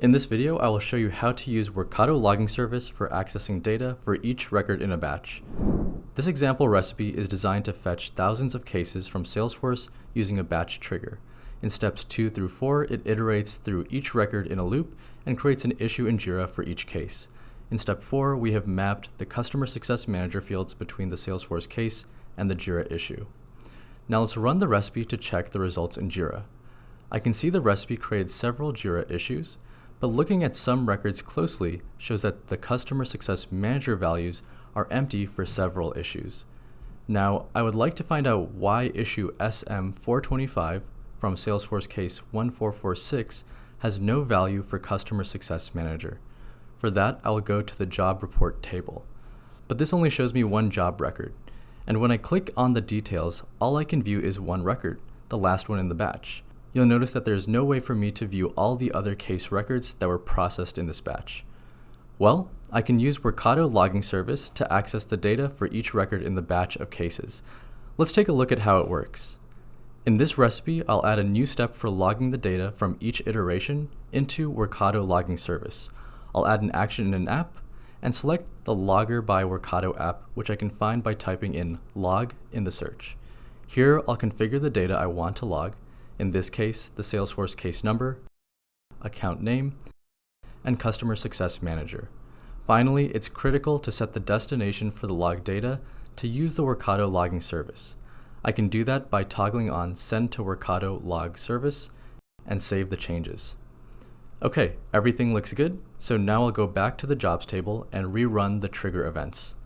In this video, I will show you how to use Workato Logging Service for accessing data for each record in a batch. This example recipe is designed to fetch thousands of cases from Salesforce using a batch trigger. In steps 2 through 4, it iterates through each record in a loop and creates an issue in Jira for each case. In step 4, we have mapped the Customer Success Manager fields between the Salesforce case and the Jira issue. Now let's run the recipe to check the results in Jira. I can see the recipe created several Jira issues, but looking at some records closely shows that the Customer Success Manager values are empty for several issues. Now, I would like to find out why issue SM425 from Salesforce case 1446 has no value for Customer Success Manager. For that, I will go to the job report table. But this only shows me one job record. And when I click on the details, all I can view is one record, the last one in the batch. You'll notice that there's no way for me to view all the other case records that were processed in this batch. Well, I can use Workato Logging Service to access the data for each record in the batch of cases. Let's take a look at how it works. In this recipe, I'll add a new step for logging the data from each iteration into Workato Logging Service. I'll add an action in an app and select the Logger by Workato app, which I can find by typing in log in the search. Here, I'll configure the data I want to log, in this case, the Salesforce case number, account name, and Customer Success Manager. Finally, it's critical to set the destination for the log data to use the Workato Logging Service. I can do that by toggling on Send to Workato Log Service and save the changes. Okay, everything looks good, so now I'll go back to the jobs table and rerun the trigger events.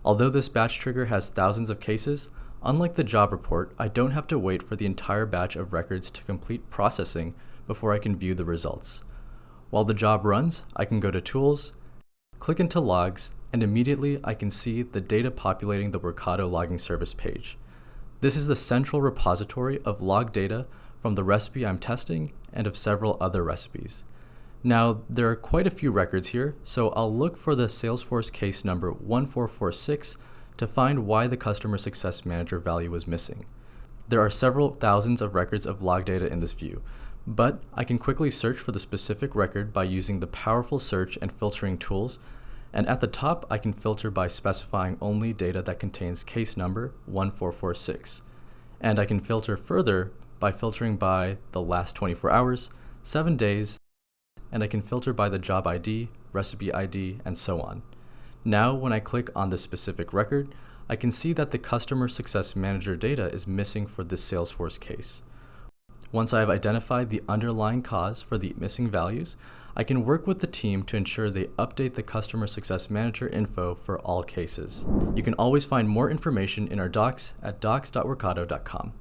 Although this batch trigger has thousands of cases, unlike the job report, I don't have to wait for the entire batch of records to complete processing before I can view the results. While the job runs, I can go to Tools, click into Logs, and immediately I can see the data populating the Workato Logging Service page. This is the central repository of log data from the recipe I'm testing and of several other recipes. Now, there are quite a few records here, so I'll look for the Salesforce case number 1446 to find why the Customer Success Manager value was missing. There are several thousands of records of log data in this view, but I can quickly search for the specific record by using the powerful search and filtering tools, and at the top I can filter by specifying only data that contains case number 1446. And I can filter further by filtering by the last 24 hours, 7 days, and I can filter by the job ID, recipe ID, and so on. Now, when I click on the specific record, I can see that the Customer Success Manager data is missing for this Salesforce case. Once I have identified the underlying cause for the missing values, I can work with the team to ensure they update the Customer Success Manager info for all cases. You can always find more information in our docs at docs.workato.com.